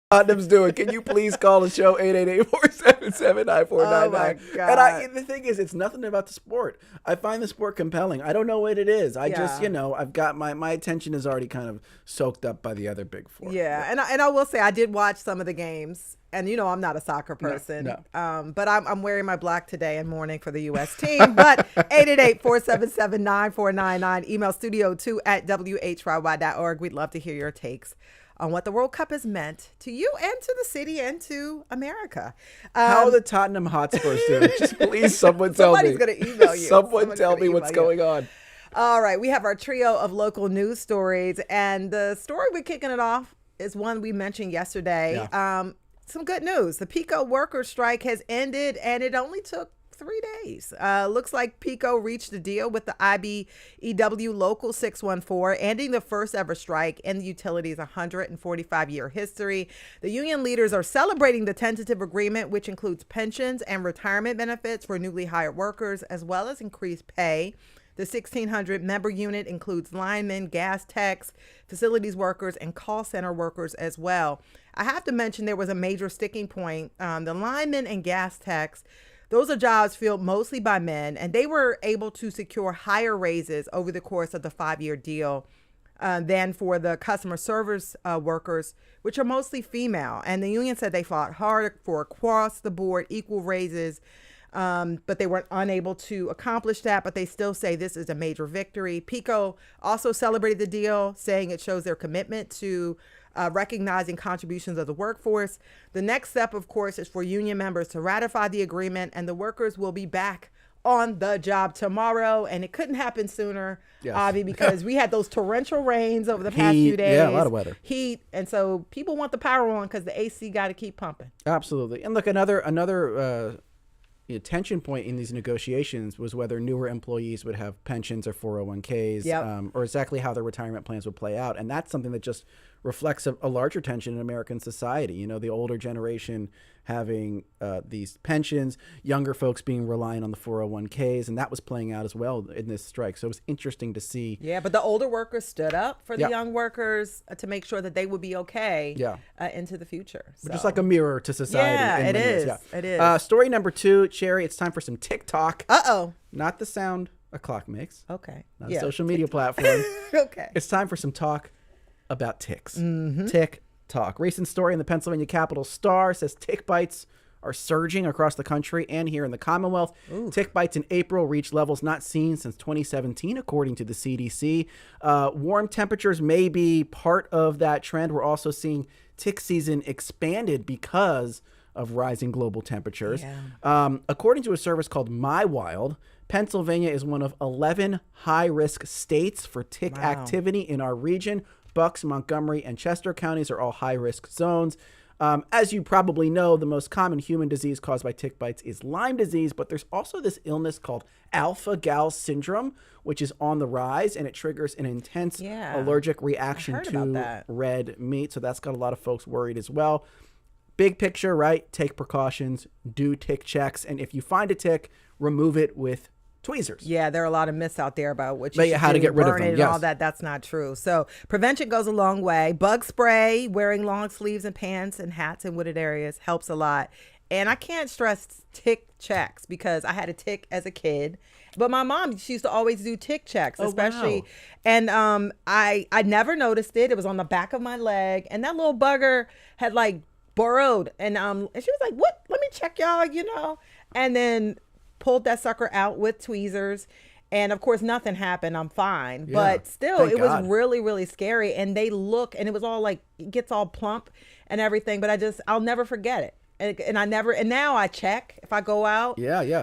Tottenham's doing. Can you please call the show 888-477-9499? Oh my God. And the thing is, it's nothing about the sport. I find the sport compelling. I don't know what it is. I just, I've got my attention is already kind of soaked up by the other big four. Yeah, and I will say I did watch some of the games, and I'm not a soccer person. No. But I'm wearing my black today and mourning for the U.S. team. But 888-477-9499. Email studio2@whyy.org. We'd love to hear your takes on what the World Cup has meant to you and to the city and to America. How are the Tottenham Hotspurs doing? Just please, someone tell me. Somebody's going to email you. Someone tell me what's going on. All right, we have our trio of local news stories, and the story we're kicking it off is one we mentioned yesterday. Yeah. Some good news. The PICO workers' strike has ended, and it only took 3 days. Looks like PICO reached a deal with the IBEW Local 614, ending the first ever strike in the utility's 145-year history. The union leaders are celebrating the tentative agreement, which includes pensions and retirement benefits for newly hired workers, as well as increased pay. The 1,600 member unit includes linemen, gas techs, facilities workers, and call center workers as well. I have to mention there was a major sticking point. The linemen and gas techs, those are jobs filled mostly by men, and they were able to secure higher raises over the course of the 5-year deal than for the customer service workers, which are mostly female. And the union said they fought hard for across the board equal raises, but they weren't unable to accomplish that. But they still say this is a major victory. PICO also celebrated the deal, saying it shows their commitment to recognizing contributions of the workforce. The next step, of course, is for union members to ratify the agreement, and the workers will be back on the job tomorrow. And it couldn't happen sooner, Avi, because we had those torrential rains over the past few days. Yeah, a lot of weather. Heat. And so people want the power on because the AC got to keep pumping. Absolutely. And look, another tension point in these negotiations was whether newer employees would have pensions or 401ks, or exactly how their retirement plans would play out. And that's something that just reflects a larger tension in American society. The older generation having these pensions, younger folks being reliant on the 401ks, and that was playing out as well in this strike. So it was interesting to see. Yeah, but the older workers stood up for the young workers to make sure that they would be okay into the future. So. Just like a mirror to society. Yeah, it is. It is. Story number 2, Cherry, it's time for some TikTok. Uh-oh. Not the sound a clock makes. Okay. Not a social media platform. Okay. It's time for some talk about ticks. Mm-hmm. TikTok. Recent story in the Pennsylvania Capital Star says tick bites are surging across the country and here in the Commonwealth. Ooh. Tick bites in April reached levels not seen since 2017, according to the CDC. Warm temperatures may be part of that trend. We're also seeing tick season expanded because of rising global temperatures. Yeah. According to a service called MyWild, Pennsylvania is one of 11 high-risk states for tick activity in our region. Bucks, Montgomery, and Chester counties are all high-risk zones. As you probably know, the most common human disease caused by tick bites is Lyme disease, but there's also this illness called alpha-gal syndrome, which is on the rise, and it triggers an intense allergic reaction to red meat. So that's got a lot of folks worried as well. Big picture, right? Take precautions, do tick checks, and if you find a tick, remove it with tweezers. Yeah, there are a lot of myths out there about what you should how to get rid of them. And all that. That's not true. So prevention goes a long way. Bug spray, wearing long sleeves and pants and hats in wooded areas helps a lot. And I can't stress tick checks because I had a tick as a kid. But my mom, she used to always do tick checks, especially. Wow. And I never noticed it. It was on the back of my leg. And that little bugger had like burrowed. And she was like, what? Let me check y'all, And then pulled that sucker out with tweezers, and of course nothing happened. I'm fine, but still it was really, really scary. And they look, and it was all like, it gets all plump and everything, but I'll never forget it. And now I check if I go out,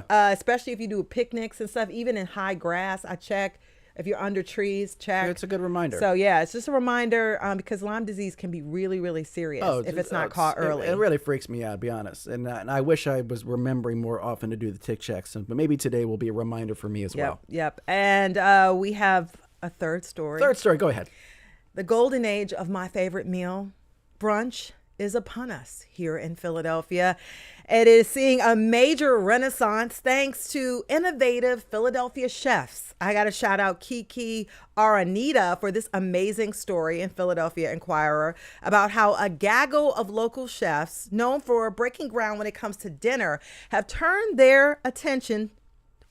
especially if you do picnics and stuff, even in high grass, I check. If you're under trees, check. It's a good reminder. So yeah, it's just a reminder because Lyme disease can be really, really serious if it's not caught early. It really freaks me out, to be honest. And I wish I was remembering more often to do the tick checks. But maybe today will be a reminder for me as well. Yep. And we have a third story. Go ahead. The golden age of my favorite meal, brunch, is upon us here in Philadelphia. It is seeing a major renaissance thanks to innovative Philadelphia chefs. I got to shout out Kiki Aranita for this amazing story in Philadelphia Inquirer about how a gaggle of local chefs known for breaking ground when it comes to dinner have turned their attention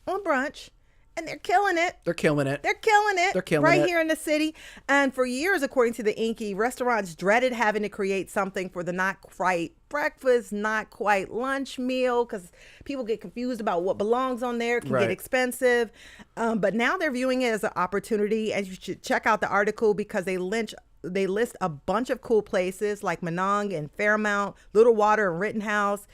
on brunch. And they're killing it. They're killing it. They're killing it. They're killing right it. Here in the city. And for years, according to the Inky, restaurants dreaded having to create something for the not quite breakfast, not quite lunch meal, because people get confused about what belongs on there. It can get expensive. But now they're viewing it as an opportunity. And you should check out the article because they list a bunch of cool places like Menong and Fairmount, Little Water and Rittenhouse.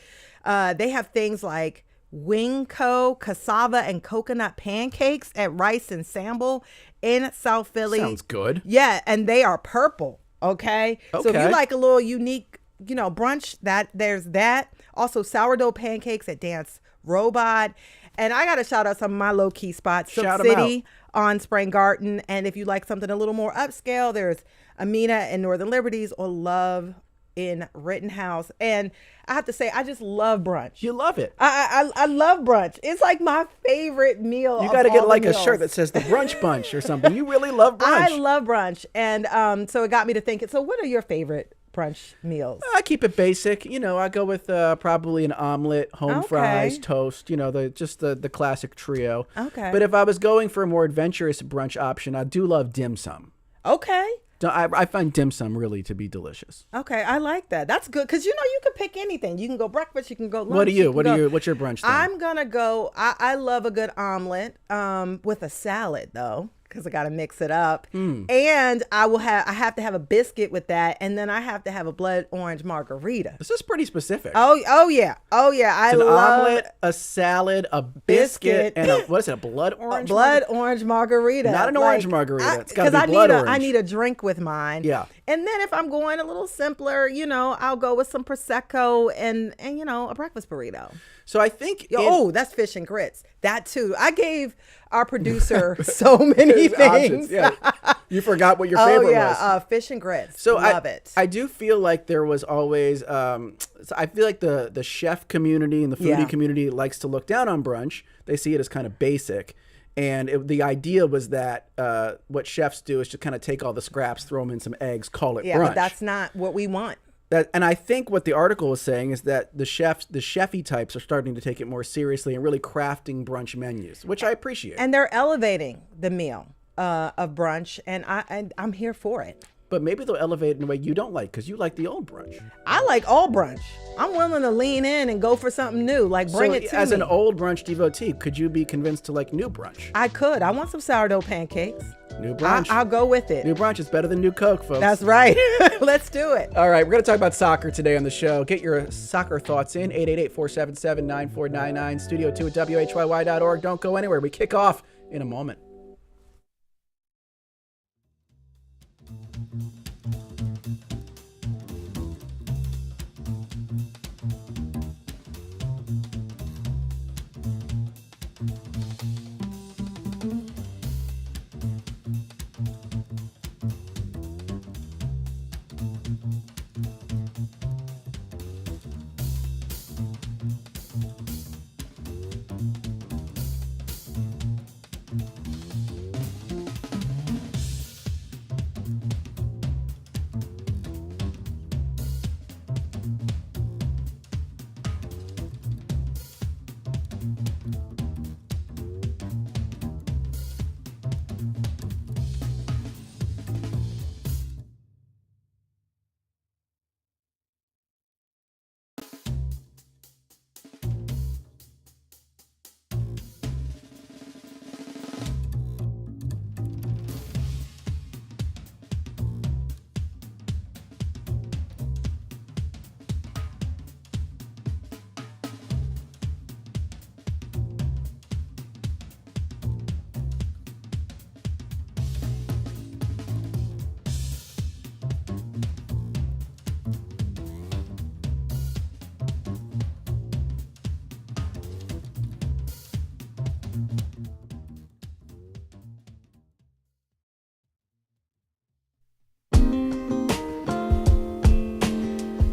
They have things like Wingco, cassava and coconut pancakes at Rice and Samble in South Philly. Sounds good. Yeah, and they are purple. Okay. So if you like a little unique, brunch, there's that. Also sourdough pancakes at Dance Robot. And I got to shout out some of my low key spots. Silk City on Spring Garden. And if you like something a little more upscale, there's Amina and Northern Liberties or Love in Rittenhouse. And I have to say, I just love brunch. You love it. I love brunch. It's like my favorite meal. You got to get like a shirt that says the Brunch Bunch or something. You really love brunch. I love brunch. And so it got me to thinking, so what are your favorite brunch meals? I keep it basic. I go with probably an omelet, home fries, toast, the classic trio. Okay. But if I was going for a more adventurous brunch option, I do love dim sum. Okay. I find dim sum really to be delicious. Okay, I like that. That's good because you can pick anything. You can go breakfast, you can go lunch. What's your brunch thing? I'm gonna go. I love a good omelet with a salad though, because I gotta mix it up. And I have to have a biscuit with that, and then I have to have a blood orange margarita. This is pretty specific. Oh yeah. I love an omelet, a salad, a biscuit, and a blood orange? Orange margarita. Not an orange margarita. It's gotta be blood orange. I need a drink with mine. Yeah. And then if I'm going a little simpler, I'll go with some Prosecco and a breakfast burrito. So I think that's fish and grits. That too. I gave our producer so many things. Yeah. You forgot what your favorite was. Fish and grits. So love it. I do feel like there was always so I feel like the chef community and the foodie community likes to look down on brunch. They see it as kind of basic. And the idea was that what chefs do is to kind of take all the scraps, throw them in some eggs, call it brunch. Yeah, but that's not what we want. And I think what the article was saying is that the chefy types are starting to take it more seriously and really crafting brunch menus, which I appreciate. And they're elevating the meal of brunch, and I'm here for it. But maybe they'll elevate it in a way you don't like because you like the old brunch. I like all brunch. I'm willing to lean in and go for something new. Like bring it to me. As an old brunch devotee, could you be convinced to like new brunch? I could. I want some sourdough pancakes. New brunch. I'll go with it. New brunch is better than new Coke, folks. That's right. Let's do it. All right, we're going to talk about soccer today on the show. Get your soccer thoughts in, 888-477-9499, studio 2 at WHYY.org. Don't go anywhere. We kick off in a moment.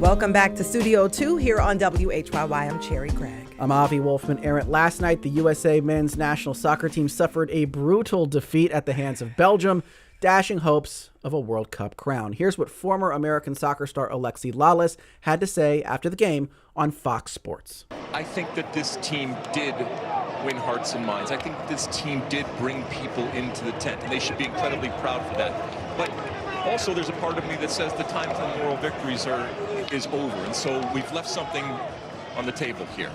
Welcome back to Studio 2 here on WHYY. I'm Cherry Gregg. I'm Avi Wolfman-Arent. Last night, the USA men's national soccer team suffered a brutal defeat at the hands of Belgium, dashing hopes of a World Cup crown. Here's what former American soccer star Alexi Lalas had to say after the game on Fox Sports. I think that this team did win hearts and minds. I think this team did bring people into the tent, and they should be incredibly proud for that. But also, there's a part of me that says the time for moral victories is over, and so we've left something on the table here.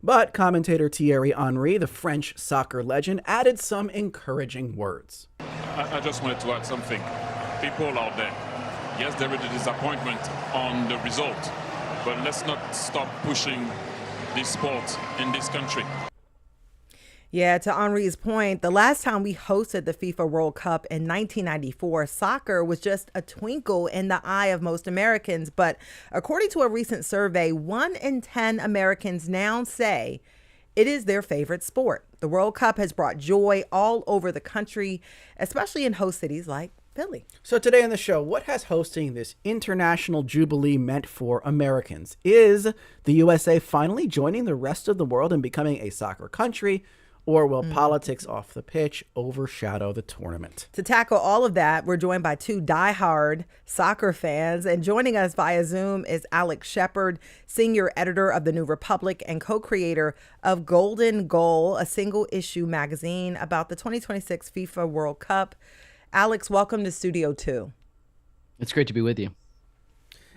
But commentator Thierry Henry, the French soccer legend, added some encouraging words. I just wanted to add something. People out there, yes, there is a disappointment on the result, but let's not stop pushing this sport in this country. Yeah, to Henri's point, the last time we hosted the FIFA World Cup in 1994, soccer was just a twinkle in the eye of most Americans. But according to a recent survey, 1 in 10 Americans now say it is their favorite sport. The World Cup has brought joy all over the country, especially in host cities like Philly. So today on the show, what has hosting this international jubilee meant for Americans? Is the USA finally joining the rest of the world and becoming a soccer country? Or will politics off the pitch overshadow the tournament? To tackle all of that, we're joined by 2 diehard soccer fans. And joining us via Zoom is Alex Shepard, senior editor of The New Republic and co-creator of Golden Goal, a single-issue magazine about the 2026 FIFA World Cup. Alex, welcome to Studio 2. It's great to be with you.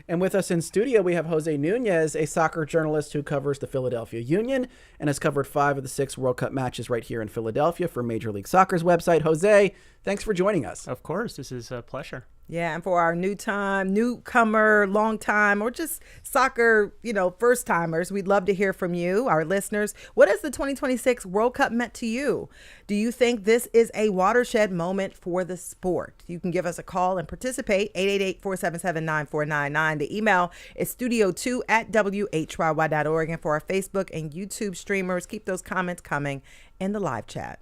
And with us in studio, we have Jose Nunez, a soccer journalist who covers the Philadelphia Union and has covered 5 of the 6 World Cup matches right here in Philadelphia for Major League Soccer's website. Jose, thanks for joining us. Of course, this is a pleasure. Yeah, and for our newcomer, long time, or just soccer, first timers, we'd love to hear from you, our listeners. What has the 2026 World Cup meant to you? Do you think this is a watershed moment for the sport? You can give us a call and participate, 888-477-9499. The email is studio2@whyy.org. And for our Facebook and YouTube streamers, keep those comments coming in the live chat.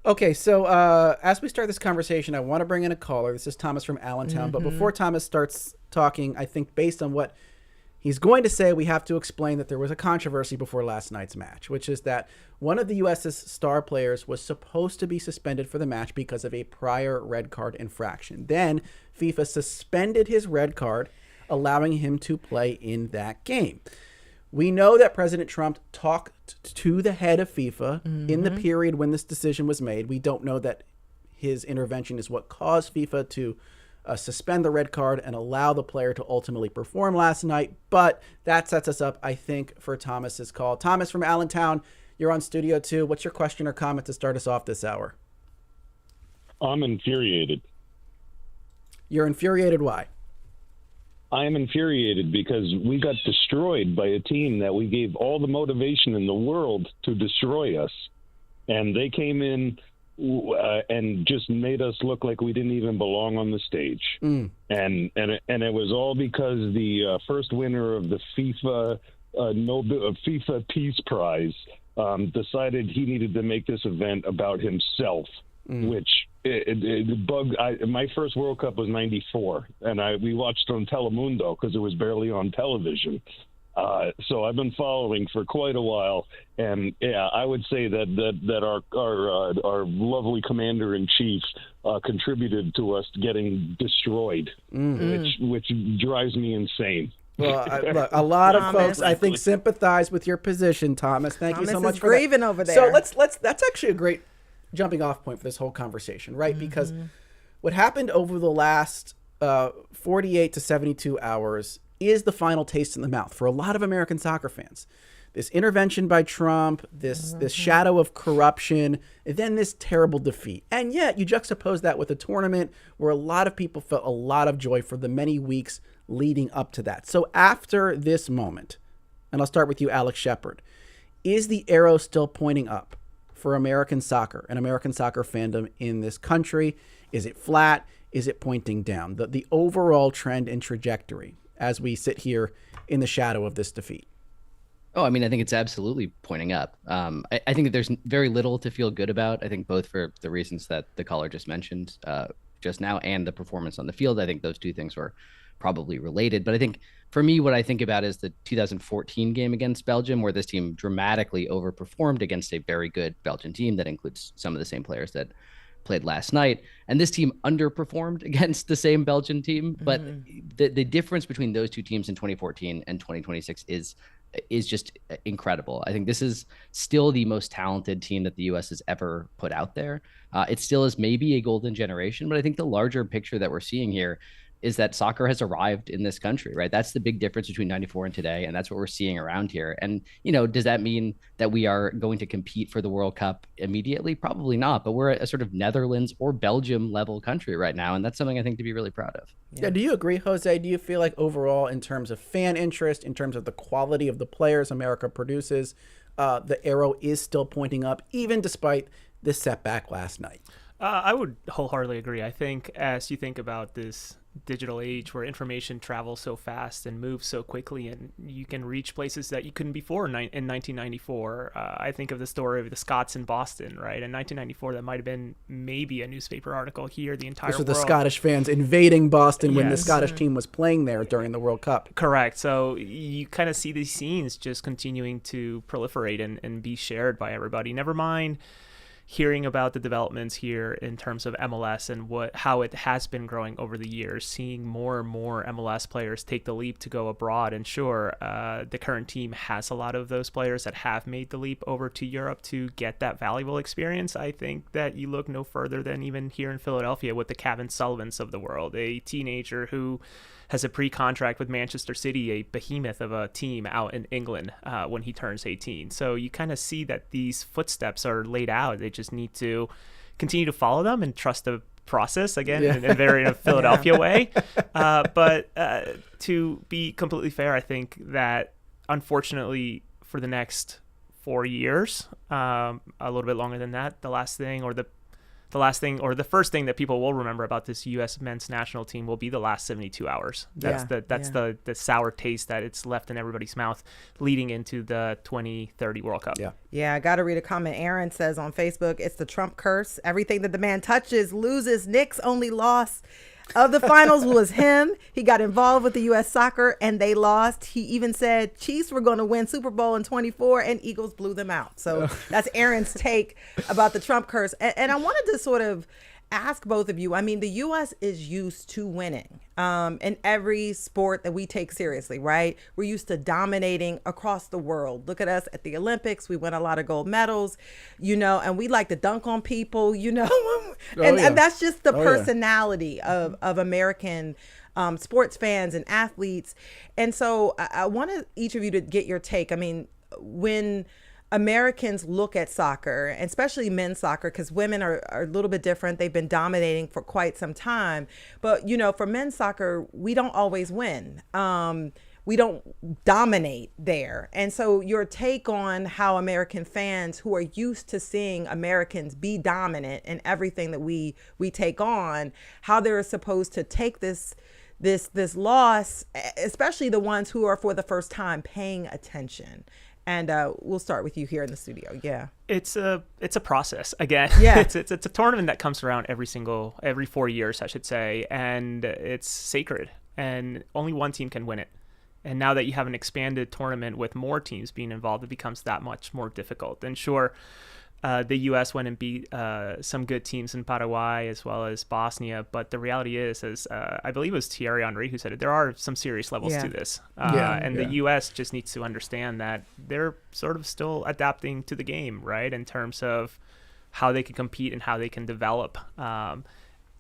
Okay, so as we start this conversation, I want to bring in a caller. This is Thomas from Allentown. But before Thomas starts talking, I think based on what he's going to say, we have to explain that there was a controversy before last night's match, which is that one of the U.S.'s star players was supposed to be suspended for the match because of a prior red card infraction. Then FIFA suspended his red card, allowing him to play in that game. We know that President Trump talked to the head of FIFA in the period when this decision was made. We don't know that his intervention is what caused FIFA to suspend the red card and allow the player to ultimately perform last night. But that sets us up, I think, for Thomas's call. Thomas from Allentown, you're on Studio 2. What's your question or comment to start us off this hour? I'm infuriated. You're infuriated? Why? I am infuriated because we got destroyed by a team that we gave all the motivation in the world to destroy us. And they came in and just made us look like we didn't even belong on the stage. And it was all because the first winner of the FIFA Peace Prize decided he needed to make this event about himself, which it bugged. My first World Cup was '94, and we watched on Telemundo because it was barely on television. So I've been following for quite a while, and yeah, I would say that our lovely commander in chief contributed to us getting destroyed, which drives me insane. Well, look, a lot of folks, I think, sympathize with your position, Thomas. Thank you so much for grieving that. over there. So that's actually a great jumping off point for this whole conversation, right? Because what happened over the last 48 to 72 hours is the final taste in the mouth for a lot of American soccer fans. This intervention by Trump, this shadow of corruption, and then this terrible defeat. And yet you juxtapose that with a tournament where a lot of people felt a lot of joy for the many weeks leading up to that. So after this moment, and I'll start with you, Alex Shepard, is the arrow still pointing up for American soccer and American soccer fandom in this country? Is it flat? Is it pointing down? The overall trend and trajectory as we sit here in the shadow of this defeat. Oh, I mean, I think it's absolutely pointing up. I think that there's very little to feel good about. I think both for the reasons that the caller just mentioned just now and the performance on the field. I think those two things were probably related. But I think for me, what I think about is the 2014 game against Belgium, where this team dramatically overperformed against a very good Belgian team that includes some of the same players that played last night. And this team underperformed against the same Belgian team. But the difference between those two teams in 2014 and 2026 is just incredible. I think this is still the most talented team that the U.S. has ever put out there. It still is maybe a golden generation, but I think the larger picture that we're seeing here is that soccer has arrived in this country, right? That's the big difference between 94 and today. And that's what we're seeing around here. And, does that mean that we are going to compete for the World Cup immediately? Probably not, but we're a sort of Netherlands or Belgium level country right now. And that's something I think to be really proud of. Yeah. Do you agree, Jose? Do you feel like overall, in terms of fan interest, in terms of the quality of the players America produces, the arrow is still pointing up, even despite this setback last night? I would wholeheartedly agree. I think as you think about this digital age where information travels so fast and moves so quickly, and you can reach places that you couldn't before in 1994. I think of the story of the Scots in Boston, right? In 1994, that might have been maybe a newspaper article here. The entire world. The Scottish fans invading Boston when the Scottish team was playing there during the World Cup. Correct. So you kind of see these scenes just continuing to proliferate and be shared by everybody. Never mind hearing about the developments here in terms of MLS and how it has been growing over the years, seeing more and more MLS players take the leap to go abroad. And sure, the current team has a lot of those players that have made the leap over to Europe to get that valuable experience. I think that you look no further than even here in Philadelphia with the Kevin Sullivans of the world, a teenager who has a pre-contract with Manchester City, a behemoth of a team out in England when he turns 18. So you kind of see that these footsteps are laid out. They just need to continue to follow them and trust the process, again, in a very Philadelphia way. But to be completely fair, I think that unfortunately for the next 4 years, a little bit longer than that, the first thing that people will remember about this U.S. men's national team will be the last 72 hours. That's the sour taste that it's left in everybody's mouth leading into the 2030 World Cup. Yeah, I got to read a comment. Aaron says on Facebook, it's the Trump curse. Everything that the man touches loses. Nick's only loss of the finals was him. He got involved with the U.S. soccer and they lost. He even said Chiefs were going to win Super Bowl in 24 and Eagles blew them out. So that's Aaron's take about the Trump curse. And I wanted to sort of ask both of you. I mean, the U.S. is used to winning in every sport that we take seriously, right? We're used to dominating across the world. Look at us at the Olympics. We win a lot of gold medals, and we like to dunk on people, and that's just the personality of American sports fans and athletes. And so I wanted each of you to get your take. I mean, when Americans look at soccer, and especially men's soccer, because women are a little bit different. They've been dominating for quite some time. But, for men's soccer, we don't always win. We don't dominate there. And so your take on how American fans who are used to seeing Americans be dominant in everything that we take on, how they're supposed to take this loss, especially the ones who are for the first time paying attention. And we'll start with you here in the studio. Yeah, it's a process again. Yeah, it's a tournament that comes around every 4 years, I should say, and it's sacred. And only one team can win it. And now that you have an expanded tournament with more teams being involved, it becomes that much more difficult. And sure, the U.S. went and beat some good teams in Paraguay as well as Bosnia. But the reality is I believe it was Thierry Henry who said it, there are some serious levels to this. The U.S. just needs to understand that they're sort of still adapting to the game, right, in terms of how they can compete and how they can develop.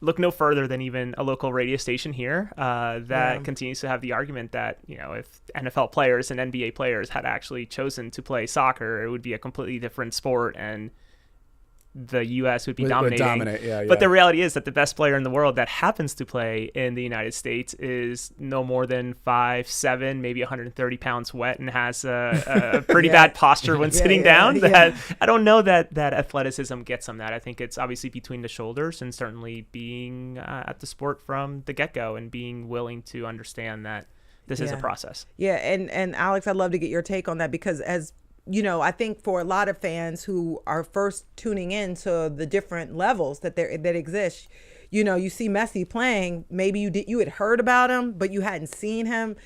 Look no further than even a local radio station here that continues to have the argument that, if NFL players and NBA players had actually chosen to play soccer, it would be a completely different sport and the U.S. would be dominating. But the reality is that the best player in the world that happens to play in the United States is no more than 5'7", maybe 130 pounds wet, and has a pretty bad posture when sitting down. That I don't know that athleticism gets him that. I think it's obviously between the shoulders and certainly being at the sport from the get-go and being willing to understand that this is a process. Yeah, and Alex, I'd love to get your take on that because as I think for a lot of fans who are first tuning in to the different levels that exist, you see Messi playing, maybe you had heard about him, but you hadn't seen him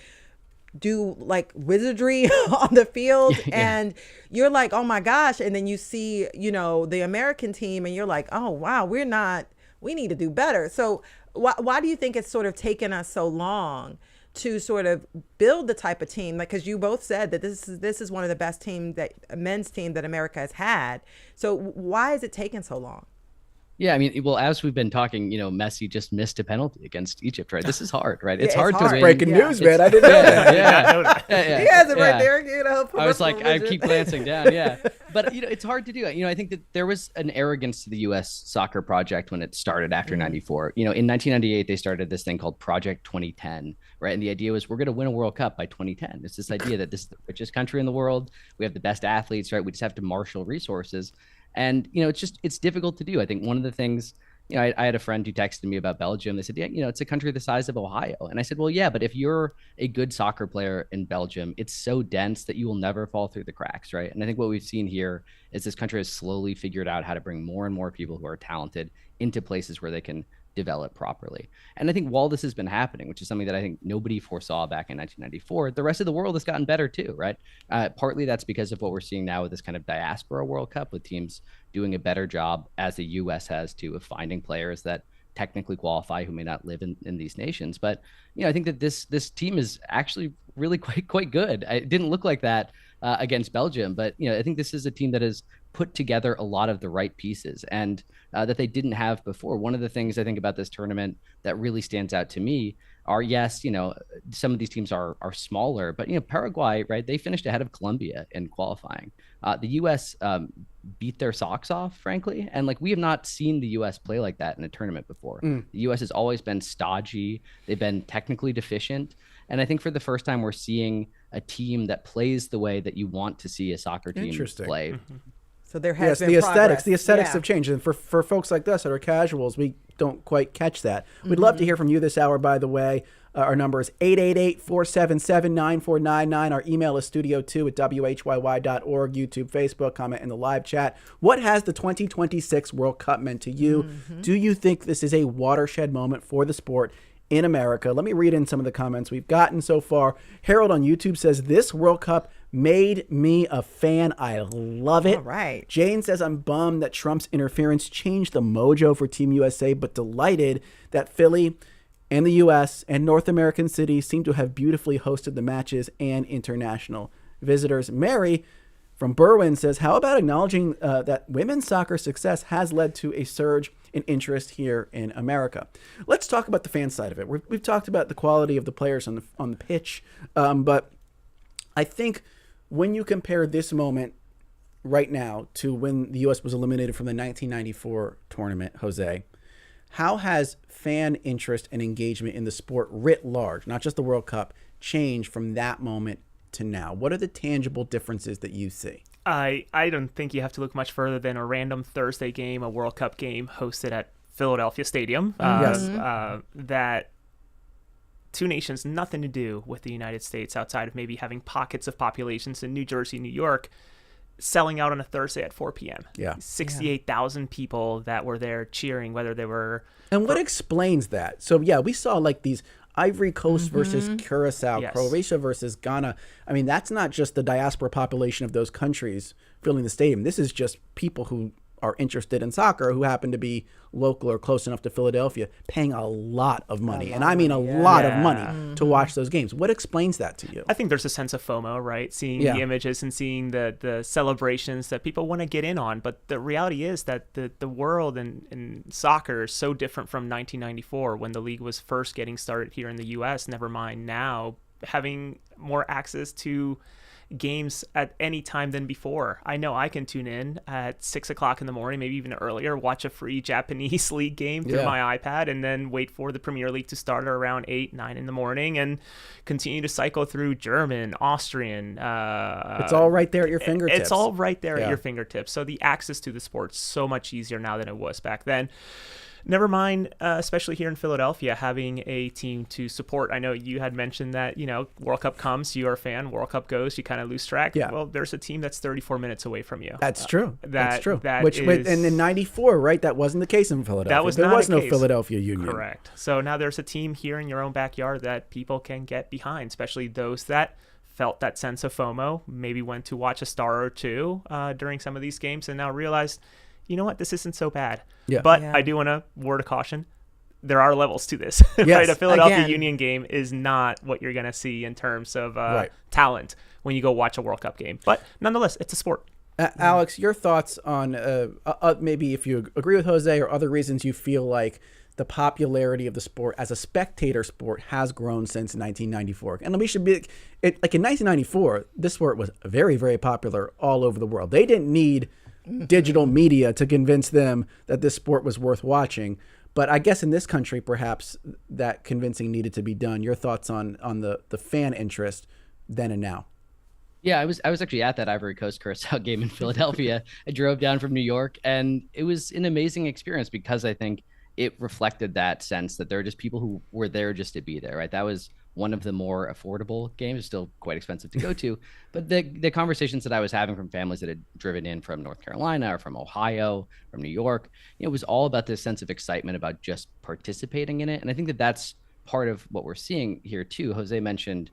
do like wizardry on the field. And you're like, oh my gosh. And then you see, the American team and you're like, oh wow, we need to do better. So why do you think it's sort of taken us so long to sort of build the type of team? Like, because you both said that this is one of the best men's team that America has had. So why is it taking so long? Yeah, I mean, well, as we've been talking, Messi just missed a penalty against Egypt, right? This is hard, right? Yeah, it's hard to win. Breaking news, man. I didn't know that. Yeah. He has it right there. I was like, I keep glancing down, But, it's hard to do. I think that there was an arrogance to the U.S. soccer project when it started after 94. In 1998, they started this thing called Project 2010, right? And the idea was we're going to win a World Cup by 2010. It's this idea that this is the richest country in the world. We have the best athletes, right? We just have to marshal resources. And, it's difficult to do. I think one of the things, I had a friend who texted me about Belgium. They said, it's a country the size of Ohio. And I said, well, yeah, but if you're a good soccer player in Belgium, it's so dense that you will never fall through the cracks, right? And I think what we've seen here is this country has slowly figured out how to bring more and more people who are talented into places where they can develop properly. And I think while this has been happening, which is something that I think nobody foresaw back in 1994, the rest of the world has gotten better too, right? Partly that's because of what we're seeing now with this kind of diaspora World Cup, with teams doing a better job, as the U.S. has too, of finding players that technically qualify who may not live in these nations. But I think that this team is actually really quite good. It didn't look like that against Belgium, but I think this is a team that has put together a lot of the right pieces and that they didn't have before. One of the things I think about this tournament that really stands out to me are, yes, some of these teams are smaller, but Paraguay, right? They finished ahead of Colombia in qualifying. The U.S. Beat their socks off, frankly, and we have not seen the U.S. play like that in a tournament before. The U.S. has always been stodgy. They've been technically deficient, and I think for the first time we're seeing a team that plays the way that you want to see a soccer team play. Mm-hmm. So there has been the aesthetics have changed, and for folks like us that are casuals, we don't quite catch that. We'd love to hear from you this hour, by the way. Our number is 888-477-9499. Our email is studio2@whyy.org. YouTube, Facebook, comment in the live chat. What has the 2026 World Cup meant to you? Do you think this is a watershed moment for the sport in America? Let me read in some of the comments we've gotten so far. Harold on YouTube says, this World Cup made me a fan. I love it. All right. Jane says, I'm bummed that Trump's interference changed the mojo for Team USA, but delighted that Philly and the U.S. and North American cities seem to have beautifully hosted the matches and international visitors. Mary from Berwyn says, how about acknowledging that women's soccer success has led to a surge in interest here in America? Let's talk about the fan side of it. We've talked about the quality of the players on the pitch, but I think when you compare this moment right now to when the U.S. was eliminated from the 1994 tournament, Jose, how has fan interest and engagement in the sport writ large, not just the World Cup, changed from that moment to now? What are the tangible differences that you see? I don't think you have to look much further than a random Thursday game, a World Cup game hosted at Philadelphia Stadium. That two nations, nothing to do with the United States outside of maybe having pockets of populations in New Jersey, New York, selling out on a Thursday at 4 p.m. 68,000 people that were there cheering, whether they were... And what explains that? So, we saw these Ivory Coast versus Curacao, Croatia versus Ghana. I mean, that's not just the diaspora population of those countries filling the stadium. This is just people who are interested in soccer who happen to be local or close enough to Philadelphia, paying a lot of money. And I mean a lot of money to watch those games. What explains that to you? I think there's a sense of FOMO, right? Seeing the images and seeing the celebrations that people want to get in on. But the reality is that the world in soccer is so different from 1994 when the league was first getting started here in the U.S., never mind now having more access to games at any time than before. I know I can tune in at 6 o'clock in the morning, maybe even earlier, watch a free Japanese league game through my iPad, and then wait for the Premier League to start around 8, 9 in the morning, and continue to cycle through German, Austrian. It's all right there at your fingertips. It's all right there at your fingertips. So the access to the sport's so much easier now than it was back then. Never mind, especially here in Philadelphia, having a team to support. I know you had mentioned that, World Cup comes, you're a fan, World Cup goes, you kind of lose track. Yeah. Well, there's a team that's 34 minutes away from you. That's true. That's true. And in 94, right? That wasn't the case in Philadelphia. There was no Philadelphia Union. Correct. So now there's a team here in your own backyard that people can get behind, especially those that felt that sense of FOMO, maybe went to watch a star or two during some of these games and now realized, you know what, this isn't so bad. Yeah. But I do want to word of caution. There are levels to this. Yes. Right? A Philadelphia Again. Union game is not what you're going to see in terms of talent when you go watch a World Cup game. But nonetheless, it's a sport. Alex, your thoughts on maybe if you agree with Jose or other reasons you feel like the popularity of the sport as a spectator sport has grown since 1994. And we should be like in 1994, this sport was very, very popular all over the world. They didn't need digital media to convince them that this sport was worth watching. But I guess in this country, perhaps that convincing needed to be done. Your thoughts on the fan interest then and now? Yeah, I was actually at that Ivory Coast Curacao game in Philadelphia. I drove down from New York, and it was an amazing experience because I think it reflected that sense that there are just people who were there just to be there, right? That was one of the more affordable games, still quite expensive to go to. But the conversations that I was having from families that had driven in from North Carolina or from Ohio, from New York, it was all about this sense of excitement about just participating in it. And I think that that's part of what we're seeing here too. Jose mentioned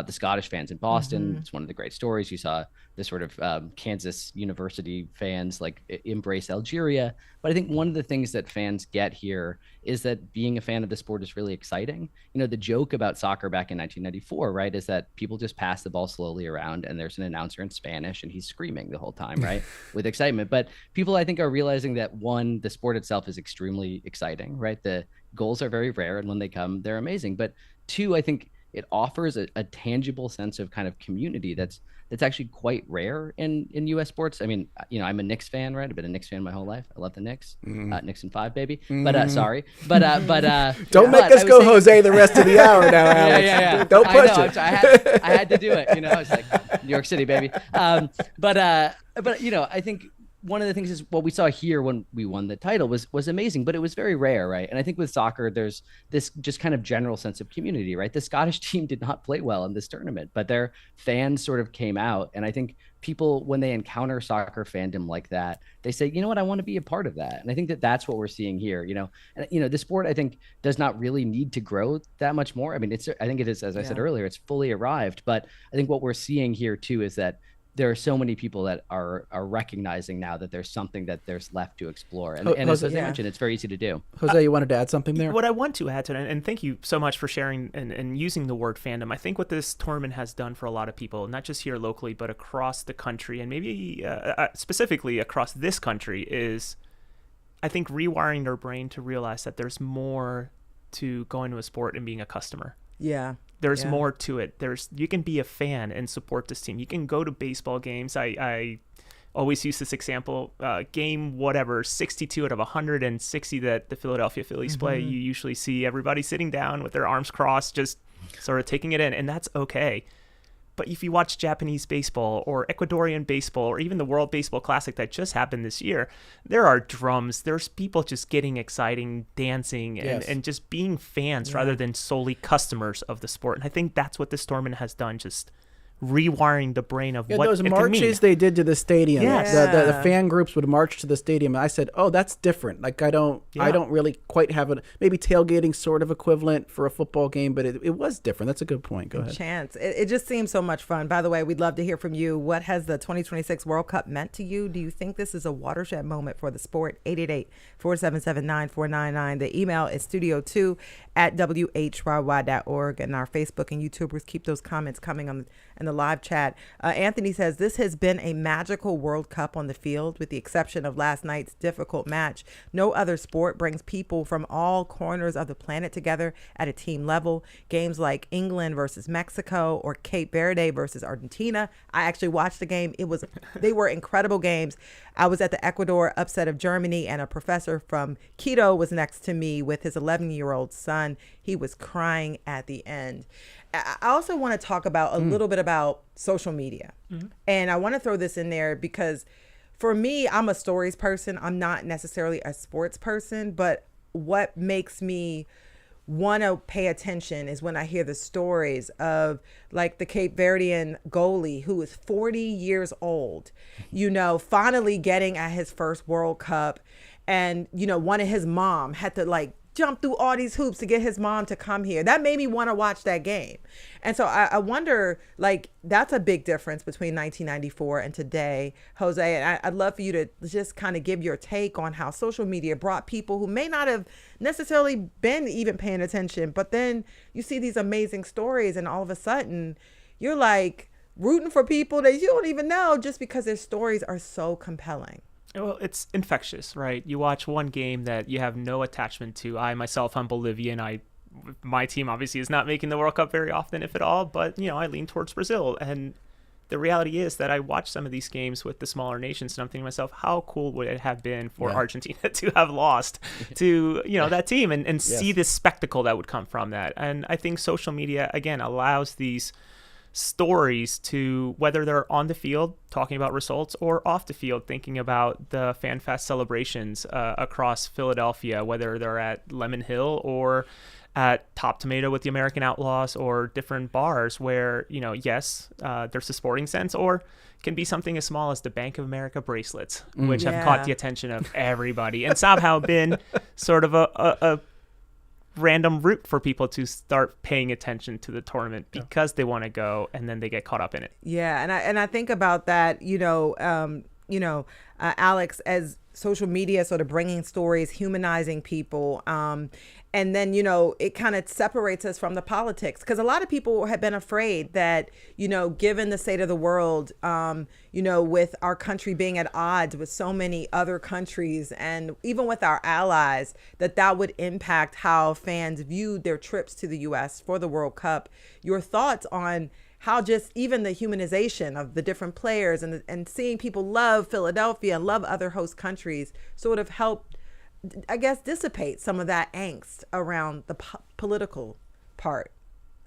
the Scottish fans in Boston. It's one of the great stories. You saw the sort of Kansas University fans like embrace Algeria. But I think one of the things that fans get here is that being a fan of the sport is really exciting. The joke about soccer back in 1994, right, is that people just pass the ball slowly around and there's an announcer in Spanish and he's screaming the whole time, right, with excitement. But people, I think, are realizing that, one, the sport itself is extremely exciting, right? The goals are very rare, and when they come, they're amazing. But two, I think it offers a tangible sense of kind of community that's actually quite rare in U.S. sports. I mean, I'm a Knicks fan, right? I've been a Knicks fan my whole life. I love the Knicks. Knicks in 5, baby. But sorry. But don't make us go Jose the rest of the hour now, Alex. Yeah. Don't push it. I had to do it. I was like, New York City, baby. But I think one of the things is what we saw here when we won the title was amazing, but it was very rare, right? And I think with soccer, there's this just kind of general sense of community, right? The Scottish team did not play well in this tournament, but their fans sort of came out. And I think people, when they encounter soccer fandom like that, they say, you know what, I want to be a part of that. And I think that that's what we're seeing here, And, the sport, I think, does not really need to grow that much more. I mean, I think it is, as I said earlier, it's fully arrived. But I think what we're seeing here, too, is that there are so many people that are recognizing now that there's something that there's left to explore. And as Jose mentioned, it's very easy to do. Jose, you wanted to add something there? What I want to add to it, and thank you so much for sharing and using the word fandom. I think what this tournament has done for a lot of people, not just here locally, but across the country, and maybe specifically across this country, is I think rewiring their brain to realize that there's more to going to a sport and being a customer. Yeah. There's more to it. You can be a fan and support this team. You can go to baseball games. I always use this example. Game 62 out of 160 that the Philadelphia Phillies play, you usually see everybody sitting down with their arms crossed, just sort of taking it in, and that's okay. But if you watch Japanese baseball or Ecuadorian baseball or even the World Baseball Classic that just happened this year, there are drums. There's people just getting exciting, dancing, and just being fans rather than solely customers of the sport. And I think that's what this tournament has done, just rewiring the brain of what those it marches can mean. they did to the stadium. Yes. The fan groups would march to the stadium, and I said, "Oh, that's different." Like I don't really quite have it. Maybe tailgating sort of equivalent for a football game, but it was different. That's a good point. Go ahead. Chance. It just seems so much fun. By the way, we'd love to hear from you. What has the 2026 World Cup meant to you? Do you think this is a watershed moment for the sport? 888-477-9499. The email is studio2@whyy.org, and our Facebook and YouTubers, keep those comments coming in the live chat. Anthony says, this has been a magical World Cup on the field, with the exception of last night's difficult match. No other sport brings people from all corners of the planet together at a team level. Games like England versus Mexico or Cape Verde versus Argentina. I actually watched the game. They were incredible games. I was at the Ecuador upset of Germany, and a professor from Quito was next to me with his 11-year-old son. He was crying at the end. I also want to talk about a little bit about social media. And I want to throw this in there because for me, I'm a stories person. I'm not necessarily a sports person, but what makes me want to pay attention is when I hear the stories of like the Cape Verdean goalie who is 40 years old, finally getting at his first World Cup. And, one of his mom had to like jump through all these hoops to get his mom to come here. That made me want to watch that game. And so I wonder, like, that's a big difference between 1994 and today, Jose. And I'd love for you to just kind of give your take on how social media brought people who may not have necessarily been even paying attention, but then you see these amazing stories and all of a sudden you're like rooting for people that you don't even know just because their stories are so compelling. Well, it's infectious, right? You watch one game that you have no attachment to. I myself, I'm Bolivian. My team obviously is not making the World Cup very often, if at all, but I lean towards Brazil. And the reality is that I watch some of these games with the smaller nations, and I'm thinking to myself, how cool would it have been for Argentina to have lost to that team and see this spectacle that would come from that. And I think social media again allows these stories to, whether they're on the field talking about results or off the field thinking about the fan fest celebrations across Philadelphia, whether they're at Lemon Hill or at Top Tomato with the American Outlaws or different bars where there's a sporting sense, or can be something as small as the Bank of America bracelets, which have caught the attention of everybody and somehow been sort of a random route for people to start paying attention to the tournament because they want to go, and then they get caught up in it. Yeah, and I think about that, Alex, as social media sort of bringing stories, humanizing people, and then it kind of separates us from the politics, because a lot of people have been afraid that given the state of the world, with our country being at odds with so many other countries and even with our allies, that would impact how fans viewed their trips to the U.S. for the World Cup. Your thoughts on how just even the humanization of the different players and seeing people love Philadelphia and love other host countries sort of helped, I guess, dissipate some of that angst around the political part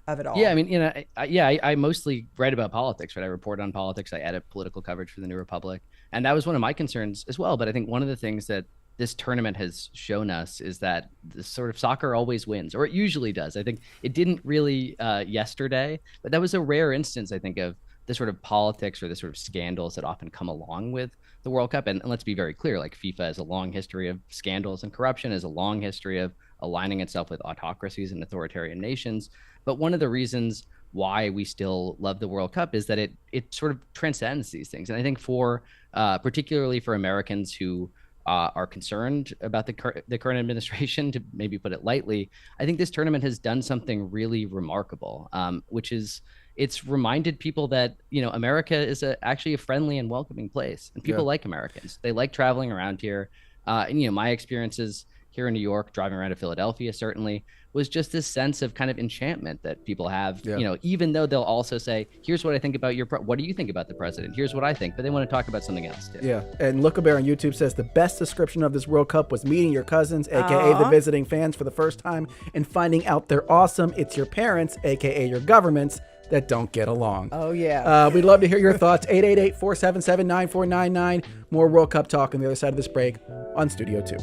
of it all. Yeah, I mean, I mostly write about politics, right? I report on politics. I edit political coverage for the New Republic. And that was one of my concerns as well. But I think one of the things that this tournament has shown us is that this sort of soccer always wins, or it usually does. I think it didn't really yesterday, but that was a rare instance, I think, of the sort of politics or the sort of scandals that often come along with the World Cup. And let's be very clear, like FIFA has a long history of scandals and corruption, has a long history of aligning itself with autocracies and authoritarian nations. But one of the reasons why we still love the World Cup is that it sort of transcends these things. And I think for particularly for Americans who are concerned about the current administration, to maybe put it lightly, I think this tournament has done something really remarkable, which is it's reminded people that, America is actually a friendly and welcoming place, and people like Americans. They like traveling around here. And, my experiences here in New York, driving around to Philadelphia, certainly was just this sense of kind of enchantment that people have, even though they'll also say, here's what I think about what do you think about the president? Here's what I think. But they want to talk about something else too. Yeah. And Look Bear on YouTube says the best description of this World Cup was meeting your cousins, aka the visiting fans for the first time, and finding out they're awesome. It's your parents, aka your governments, that don't get along. Oh, yeah. We'd love to hear your thoughts. 888-477-9499. More World Cup talk on the other side of this break on Studio 2.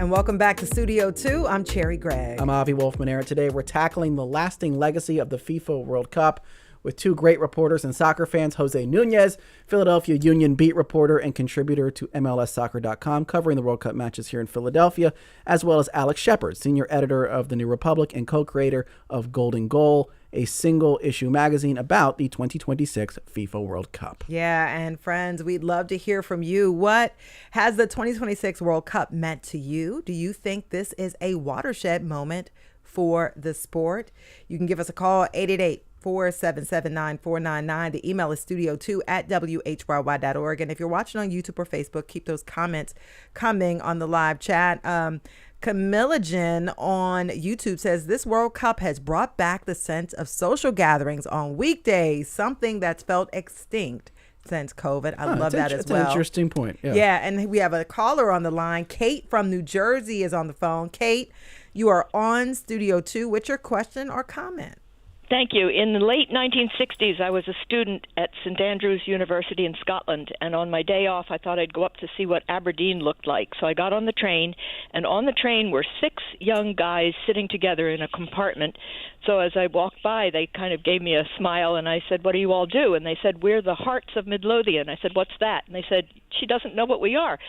And welcome back to Studio 2. I'm Cherry Gregg. I'm Avi Wolfman-Arent. Today we're tackling the lasting legacy of the FIFA World Cup with two great reporters and soccer fans, Jose Nunez, Philadelphia Union beat reporter and contributor to MLSsoccer.com, covering the World Cup matches here in Philadelphia, as well as Alex Shepard, senior editor of The New Republic and co-creator of Golden Goal, a single-issue magazine about the 2026 FIFA World Cup. Yeah, and friends, we'd love to hear from you. What has the 2026 World Cup meant to you? Do you think this is a watershed moment for the sport? You can give us a call, 888-477-9499. The email is studio2@whyy.org. And if you're watching on YouTube or Facebook, keep those comments coming on the live chat. Camillagen on YouTube says, this World Cup has brought back the sense of social gatherings on weekdays, something that's felt extinct since COVID. I love that as well. That's an interesting point. Yeah, and we have a caller on the line. Kate from New Jersey is on the phone. Kate, you are on Studio 2. What's your question or comment? Thank you. In the late 1960s, I was a student at St Andrews University in Scotland, and on my day off, I thought I'd go up to see what Aberdeen looked like. So I got on the train, and on the train were 6 young guys sitting together in a compartment. So as I walked by, they kind of gave me a smile, and I said, what do you all do? And they said, we're the Hearts of Midlothian. I said, what's that? And they said, she doesn't know what we are.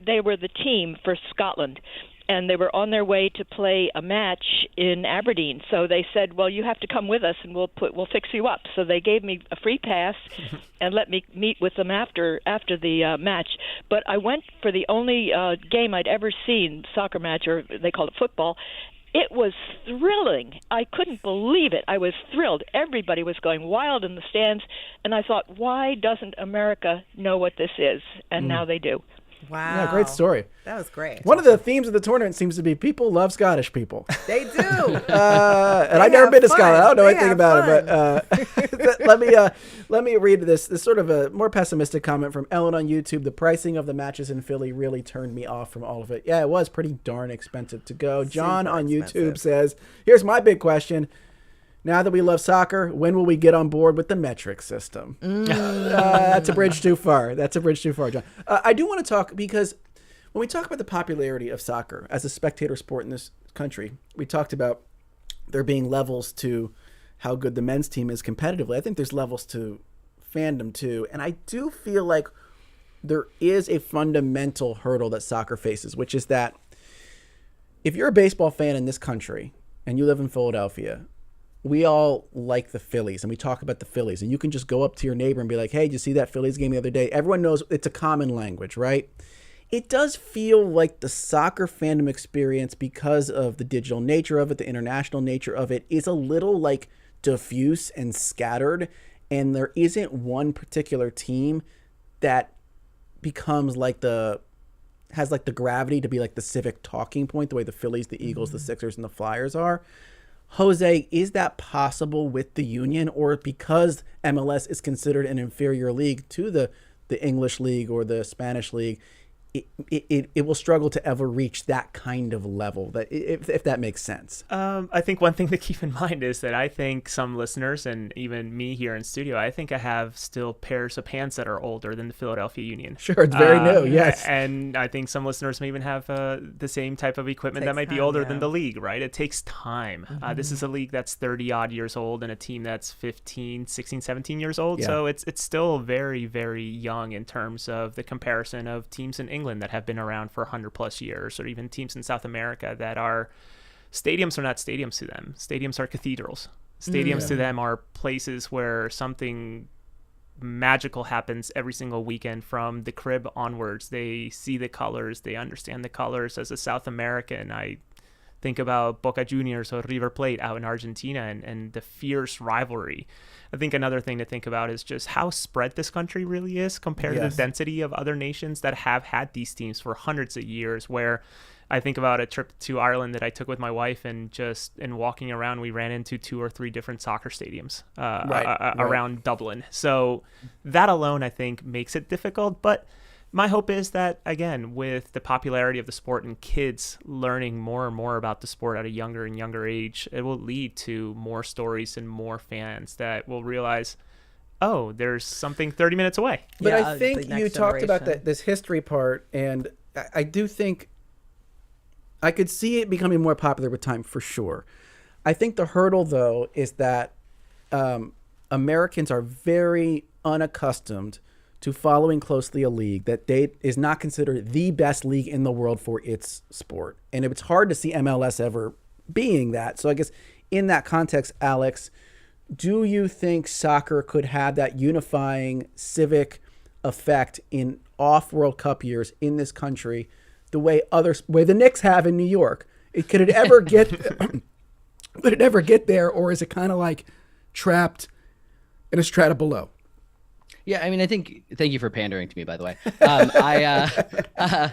They were the team for Scotland. And they were on their way to play a match in Aberdeen. So they said, well, you have to come with us and we'll fix you up. So they gave me a free pass and let me meet with them after the match. But I went for the only game I'd ever seen, soccer match, or they call it football. It was thrilling. I couldn't believe it. I was thrilled. Everybody was going wild in the stands. And I thought, why doesn't America know what this is? And now they do. Wow. Yeah, great story. That was great. One of the themes of the tournament seems to be people love Scottish people. They do. And I've never been to Scotland. I don't know anything about it, but let me read this sort of a more pessimistic comment from Ellen on YouTube. The pricing of the matches in Philly really turned me off from all of it. Yeah, it was pretty darn expensive to go. John on YouTube says, here's my big question. Now that we love soccer, when will we get on board with the metric system? That's a bridge too far. John. I do want to talk, because when we talk about the popularity of soccer as a spectator sport in this country, we talked about there being levels to how good the men's team is competitively. I think there's levels to fandom too. And I do feel like there is a fundamental hurdle that soccer faces, which is that if you're a baseball fan in this country and you live in Philadelphia, we all like the Phillies, and we talk about the Phillies, and you can just go up to your neighbor and be like, hey, did you see that Phillies game the other day? Everyone knows it's a common language, right? It does feel like the soccer fandom experience, because of the digital nature of it, the international nature of it, is a little like diffuse and scattered, and there isn't one particular team that becomes like has like the gravity to be like the civic talking point, the way the Phillies, the Eagles, the Sixers, and the Flyers are. Jose, is that possible with the Union, or because MLS is considered an inferior league to the English league or the Spanish league, it will struggle to ever reach that kind of level, that if that makes sense? I think one thing to keep in mind is that I think some listeners, and even me here in studio, I think I have still pairs of pants that are older than the Philadelphia Union. Sure, it's very new, yes. And I think some listeners may even have the same type of equipment that might be older than the league, right? It takes time. This is a league that's 30-odd years old and a team that's 15, 16, 17 years old. Yeah. So it's still very, very young in terms of the comparison of teams in England that have been around for 100+ years, or even teams in South America that are stadiums are not stadiums to them. Stadiums are cathedrals. Stadiums to them are places where something magical happens every single weekend from the crib onwards. They see the colors. They understand the colors. As a South American, I think about Boca Juniors or River Plate out in Argentina and the fierce rivalry. I think another thing to think about is just how spread this country really is compared to the density of other nations that have had these teams for hundreds of years, where I think about a trip to Ireland that I took with my wife, and just in walking around, we ran into 2 or 3 different soccer stadiums around Dublin. So that alone, I think, makes it difficult. But my hope is that, again, with the popularity of the sport and kids learning more and more about the sport at a younger and younger age, it will lead to more stories and more fans that will realize, oh, there's something 30 minutes away. But I think you talked about this history part, and I do think I could see it becoming more popular with time for sure. I think the hurdle, though, is that Americans are very unaccustomed to following closely a league that is not considered the best league in the world for its sport. And it's hard to see MLS ever being that. So I guess in that context, Alex, do you think soccer could have that unifying civic effect in off World Cup years in this country the way the Knicks have in New York? Could it ever get would it ever get there, or is it kind of like trapped in a strata below? Yeah, I mean, thank you for pandering to me, by the way. I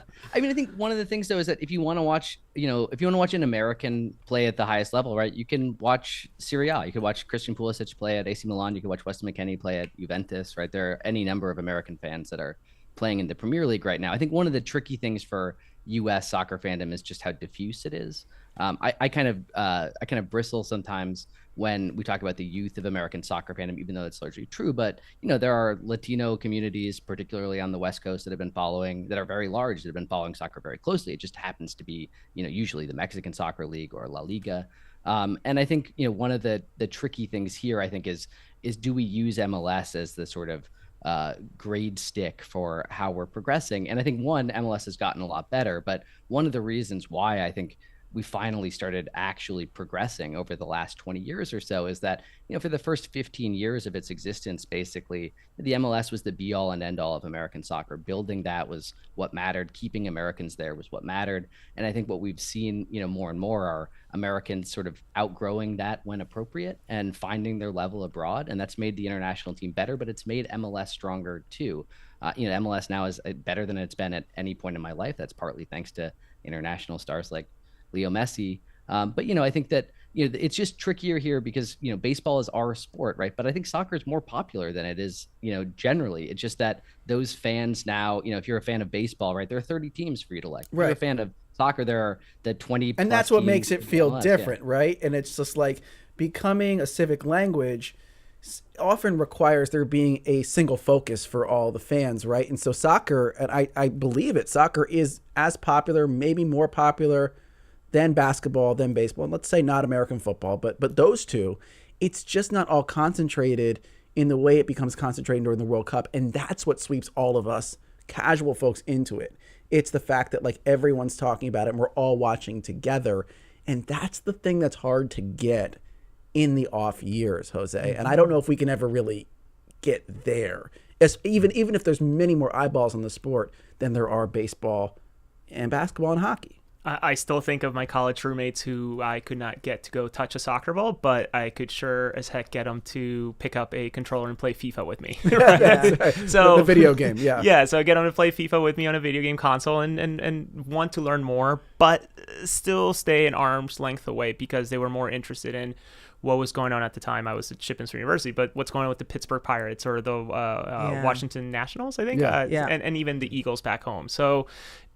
think one of the things though is that if you want to watch an American play at the highest level, right, you can watch Serie A. You could watch Christian Pulisic play at AC Milan. You could watch Weston McKennie play at Juventus, right? There are any number of American fans that are playing in the Premier League right now. I think one of the tricky things for U.S. soccer fandom is just how diffuse it is. I kind of bristle sometimes when we talk about the youth of American soccer fandom, even though it's largely true. But, there are Latino communities, particularly on the West Coast, that are very large, that have been following soccer very closely. It just happens to be, usually the Mexican Soccer League or La Liga. And I think, one of the tricky things here, I think, is do we use MLS as the sort of grade stick for how we're progressing? And I think, MLS has gotten a lot better. But one of the reasons why I think we finally started actually progressing over the last 20 years or so is that, for the first 15 years of its existence, basically, the MLS was the be all and end all of American soccer. Building that was what mattered. Keeping Americans there was what mattered. And I think what we've seen, more and more are Americans sort of outgrowing that when appropriate and finding their level abroad. And that's made the international team better, but it's made MLS stronger too. MLS now is better than it's been at any point in my life. That's partly thanks to international stars like Leo Messi. But, I think that, it's just trickier here because, baseball is our sport, right? But I think soccer is more popular than it is, generally. It's just that those fans now, if you're a fan of baseball, right, there are 30 teams for you to like. If you're a fan of soccer, there are the 20 and that's what makes it feel different, right? And it's just like becoming a civic language often requires there being a single focus for all the fans, right? And so soccer, and I believe it, soccer is as popular, maybe more popular than basketball, than baseball, and let's say not American football, but those two, it's just not all concentrated in the way it becomes concentrated during the World Cup, and that's what sweeps all of us casual folks into it. It's the fact that like everyone's talking about it and we're all watching together, and that's the thing that's hard to get in the off years, Jose. And I don't know if we can ever really get there, even if there's many more eyeballs on the sport than there are baseball and basketball and hockey. I still think of my college roommates who I could not get to go touch a soccer ball, but I could sure as heck get them to pick up a controller and play FIFA with me. Right? So the video game, yeah. Yeah, so I get them to play FIFA with me on a video game console and want to learn more, but still stay an arm's length away because they were more interested in what was going on at the time. I was at Shippensburg University, but what's going on with the Pittsburgh Pirates or the Washington Nationals, I think, and even the Eagles back home. So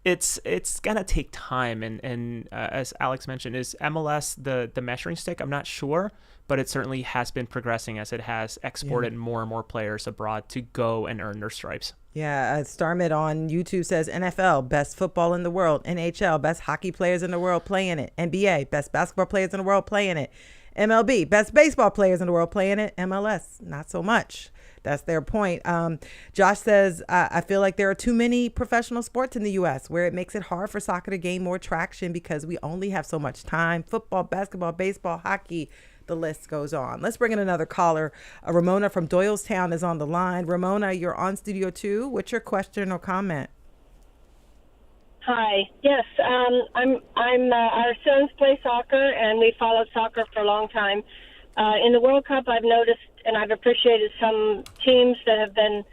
it's gonna take time, and as Alex mentioned, is MLS the measuring stick? I'm not sure, but it certainly has been progressing as it has exported more and more players abroad to go and earn their stripes. Yeah, Starmid on YouTube says NFL, best football in the world. NHL, best hockey players in the world playing it. NBA, best basketball players in the world playing it. MLB, best baseball players in the world playing it. MLS, not so much. That's their point. Josh says, I feel like there are too many professional sports in the U.S. where it makes it hard for soccer to gain more traction because we only have so much time. Football, basketball, baseball, hockey, the list goes on. Let's bring in another caller. Ramona from Doylestown is on the line. Ramona, you're on Studio 2. What's your question or comment? Hi. Yes, I'm. Our sons play soccer, and we followed soccer for a long time. In the World Cup, I've noticed and I've appreciated some teams that have been,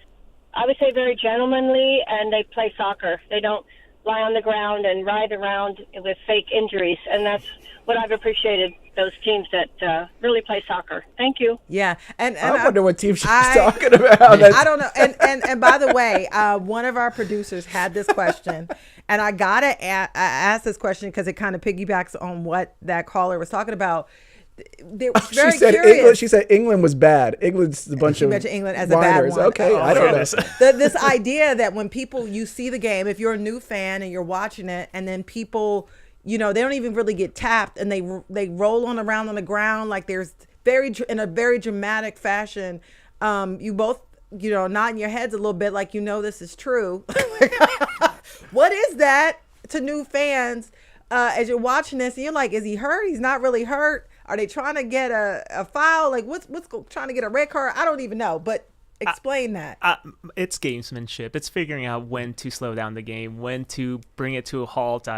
I would say, very gentlemanly, and they play soccer. They don't lie on the ground and ride around with fake injuries, and that's what I've appreciated. Those teams that really play soccer. Thank you. Yeah, and I wonder what team she's talking about. I don't know. And by the way, one of our producers had this question, and I gotta ask this question because it kind of piggybacks on what that caller was talking about. She said England. She said England was bad. England's a bunch of. She mentioned England as a bad one. Okay, I don't know. This idea that when you see the game, if you're a new fan and you're watching it, and then people they don't even really get tapped, and they roll on around on the ground like there's in a very dramatic fashion. You both, nodding your heads a little bit like this is true. What is that to new fans as you're watching this? And you're like, is he hurt? He's not really hurt. Are they trying to get a foul? Like what's trying to get a red card? I don't even know, but explain that. It's gamesmanship. It's figuring out when to slow down the game, when to bring it to a halt.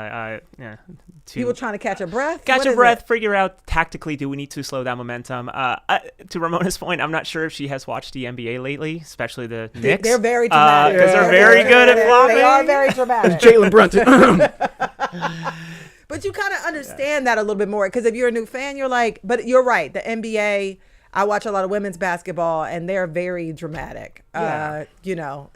People trying to catch a breath. Figure out tactically, do we need to slow down momentum? To Ramona's point, I'm not sure if she has watched the NBA lately, especially the Knicks. They're very dramatic because they're very good at flopping. They are very dramatic. Jalen Brunson. But you kind of understand that a little bit more, because if you're a new fan, you're like, but you're right. The NBA, I watch a lot of women's basketball, and they're very dramatic, and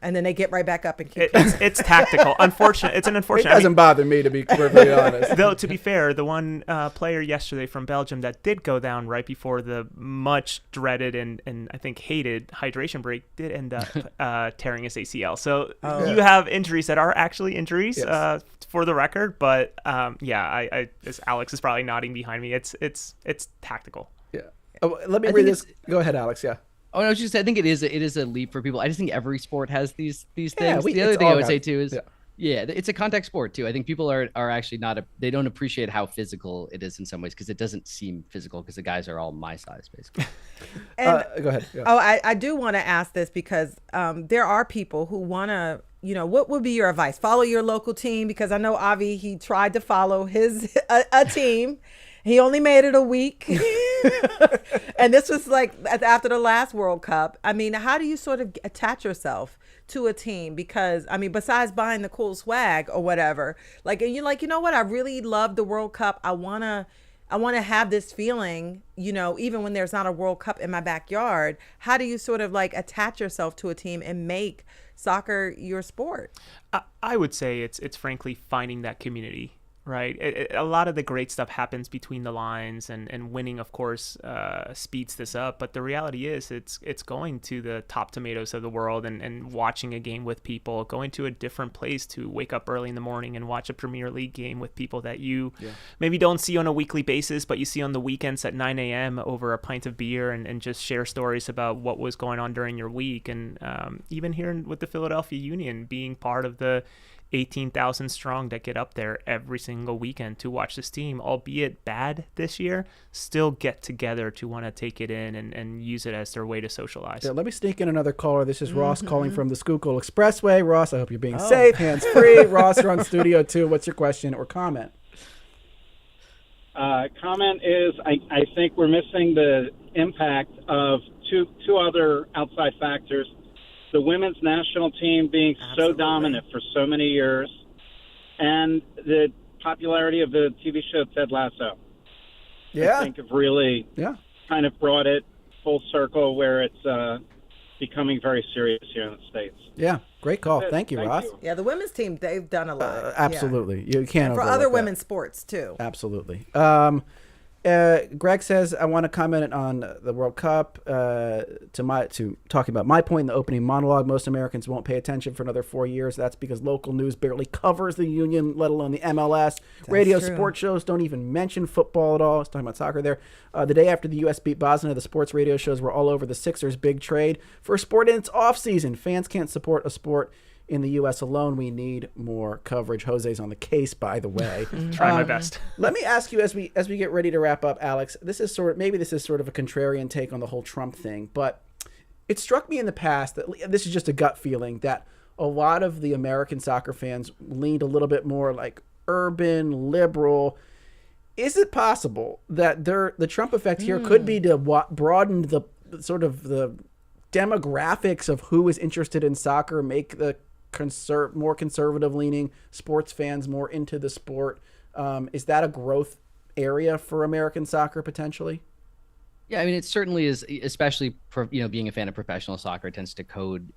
then they get right back up and keep it's tactical. It's an unfortunate. It doesn't bother me, to be perfectly honest. Though, to be fair, the one player yesterday from Belgium that did go down right before the much dreaded and I think hated hydration break did end up tearing his ACL. So you have injuries that are actually injuries, yes. For the record. But I Alex is probably nodding behind me. It's tactical. Yeah. Oh, let me read this. Go ahead, Alex. Yeah. Oh, no, I think it is a leap for people. I just think every sport has these things. The other it's thing I would all say too is, it's a contact sport too. I think people are actually they don't appreciate how physical it is in some ways, because it doesn't seem physical because the guys are all my size basically. And, go ahead. Yeah. Oh, I do want to ask this because there are people who want to, what would be your advice? Follow your local team, because I know Avi, he tried to follow his a team. He only made it a week. And this was like after the last World Cup. I mean, how do you sort of attach yourself to a team? Because, I mean, besides buying the cool swag or whatever, like, and you're like, what? I really love the World Cup. I want to have this feeling, even when there's not a World Cup in my backyard. How do you sort of like attach yourself to a team and make soccer your sport? I would say it's frankly finding that community. Right. A lot of the great stuff happens between the lines, and winning, of course, speeds this up. But the reality is it's going to the top tomatoes of the world and watching a game with people, going to a different place to wake up early in the morning and watch a Premier League game with people that you maybe don't see on a weekly basis, but you see on the weekends at 9 a.m. over a pint of beer and just share stories about what was going on during your week. And even here with the Philadelphia Union, being part of the 18,000 strong that get up there every single weekend to watch this team, albeit bad this year, still get together to want to take it in and use it as their way to socialize. Yeah, let me sneak in another caller. This is Ross calling from the Schuylkill Expressway. Ross, I hope you're being safe, hands-free. Ross, you're on Studio 2. What's your question or comment? Comment is, I think we're missing the impact of two other outside factors. The women's national team being so dominant for so many years, and the popularity of the TV show Ted Lasso. Yeah. I think have really kind of brought it full circle where it's becoming very serious here in the States. Yeah, great call. Thank you, Ross. Yeah, the women's team, they've done a lot. Absolutely. You can't for overlook other that. women's sports, too. Absolutely. Greg says, I want to comment on the World Cup to talking about my point in the opening monologue. Most Americans won't pay attention for another 4 years. That's because local news barely covers the Union, let alone the MLS. Radio sports shows don't even mention football at all. I was talking about soccer there. The day after the U.S. beat Bosnia, the sports radio shows were all over the Sixers' big trade for a sport in its offseason. Fans can't support a sport in the U.S. alone. We need more coverage. Jose's on the case, by the way. Try my best. Let me ask you, as we get ready to wrap up, Alex, this is sort of a contrarian take on the whole Trump thing, but it struck me in the past that this is just a gut feeling that a lot of the American soccer fans leaned a little bit more like urban, liberal. Is it possible that the Trump effect here could be to broaden the sort of the demographics of who is interested in soccer, make the more conservative leaning sports fans more into the sport? Is that a growth area for American soccer potentially? Yeah, I mean, it certainly is, especially being a fan of professional soccer tends to code,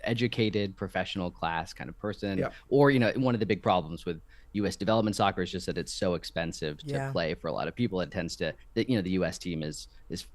educated professional class kind of person. Yeah. Or, one of the big problems with U.S. development soccer is just that it's so expensive to play for a lot of people. It tends to, the U.S. team is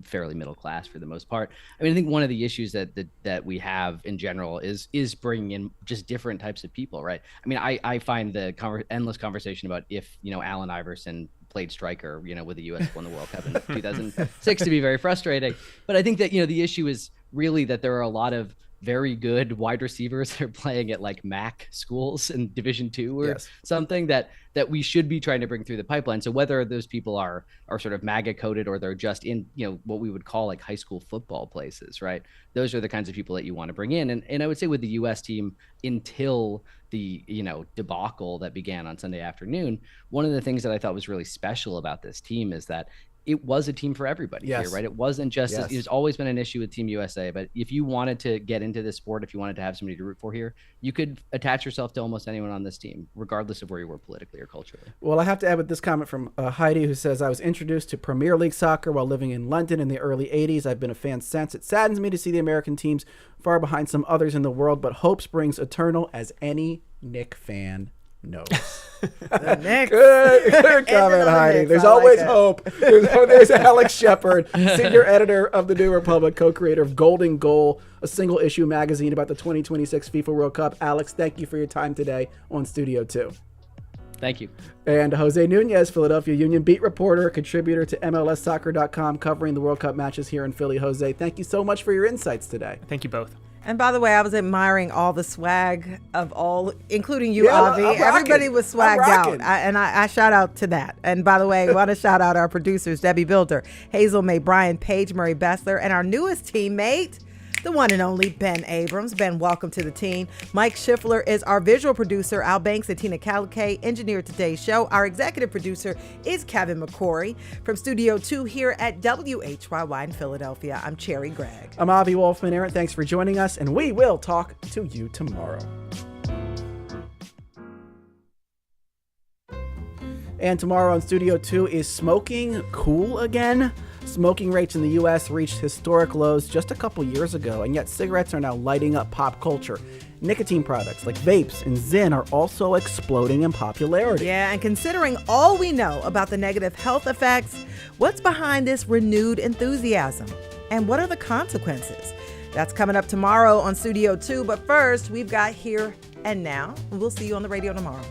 fairly middle class for the most part. I mean, I think one of the issues that we have in general is bringing in just different types of people, right? I mean, I find the endless conversation about if, Allen Iverson played striker, with the U.S. won the World Cup in 2006 to be very frustrating. But I think that, the issue is really that there are a lot of very good wide receivers that are playing at like MAC schools in Division II or something that we should be trying to bring through the pipeline. So whether those people are sort of MAGA coded or they're just in, what we would call like high school football places, right? Those are the kinds of people that you want to bring in. And I would say with the U.S. team, until the, debacle that began on Sunday afternoon, one of the things that I thought was really special about this team is that it was a team for everybody here, right? It wasn't just, it's always been an issue with Team USA, but if you wanted to get into this sport, if you wanted to have somebody to root for here, you could attach yourself to almost anyone on this team, regardless of where you were politically or culturally. Well, I have to add with this comment from Heidi, who says, I was introduced to Premier League soccer while living in London in the early 80s. I've been a fan since. It saddens me to see the American teams far behind some others in the world, but hope springs eternal, as any Knick fan knows. Good comment, Heidi. There's always hope. There's Alex Shepard, senior editor of the New Republic, co-creator of Golden Goal, a single issue magazine about the 2026 FIFA World Cup. Alex, thank you for your time today on Studio 2. Thank you. And Jose Nunez, Philadelphia Union beat reporter, contributor to MLSsoccer.com, covering the World Cup matches here in Philly. Jose, thank you so much for your insights today. Thank you both. And by the way, I was admiring all the swag of all, including you, Avi. Everybody was swagged out. I shout out to that. And by the way, I want to shout out our producers, Debbie Builder, Hazel May Bryan, Paige Murray Bessler, and our newest teammate, the one and only Ben Abrams. Ben, welcome to the team. Mike Schiffler is our visual producer. Al Banks and Tina Calicay engineered today's show. Our executive producer is Kevin McCory. From Studio 2 here at WHYY in Philadelphia, I'm Cherry Gregg. I'm Avi Wolfman. Aaron, thanks for joining us, and we will talk to you tomorrow. And tomorrow on Studio 2, is smoking cool again? Smoking rates in the U.S. reached historic lows just a couple years ago, and yet cigarettes are now lighting up pop culture. Nicotine products like vapes and Zyn are also exploding in popularity. Yeah, and considering all we know about the negative health effects, what's behind this renewed enthusiasm? And what are the consequences? That's coming up tomorrow on Studio 2, but first, we've got Here and Now. We'll see you on the radio tomorrow.